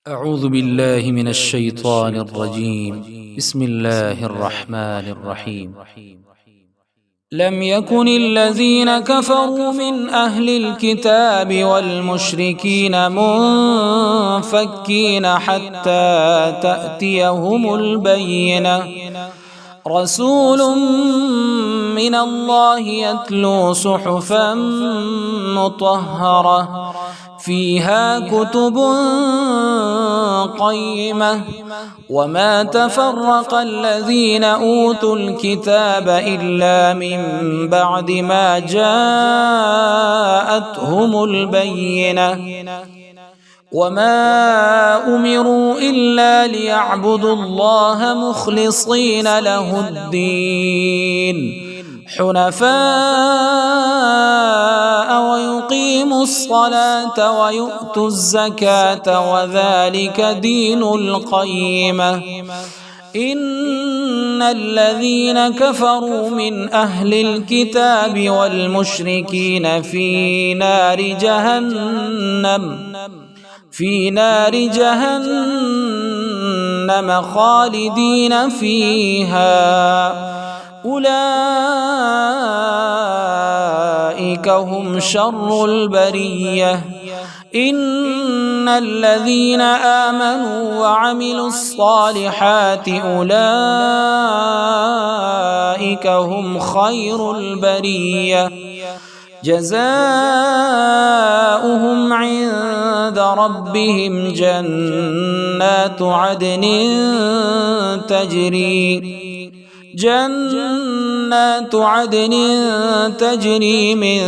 أعوذ بالله من الشيطان الرجيم. بسم الله الرحمن الرحيم. لم يكن الذين كفروا من أهل الكتاب والمشركين منفكين حتى تأتيهم البينة. رسول من الله يتلو صحفا مطهرة فيها كتب قيمة وما تفرق الذين أوتوا الكتاب إلا من بعد ما جاءتهم البينة وما أمروا إلا ليعبدوا الله مخلصين له الدين حنفاء ويقيموا الصلاة ويؤتوا الزكاة وذلك دين القيمة. إن الذين كفروا من أهل الكتاب والمشركين في نار جهنم خالدين فيها أولئك هم شر البرية. إن الذين آمنوا وعملوا الصالحات أولئك هم خير البرية جزاؤهم عند ربهم جنات عدن تجري من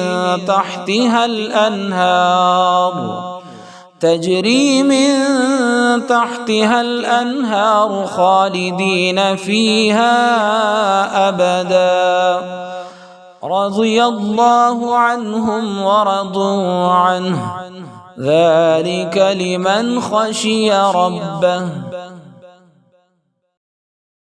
تحتها الأنهار خالدين فيها أبدا. رضي الله عنهم ورضوا عنه ذلك لمن خشي ربه.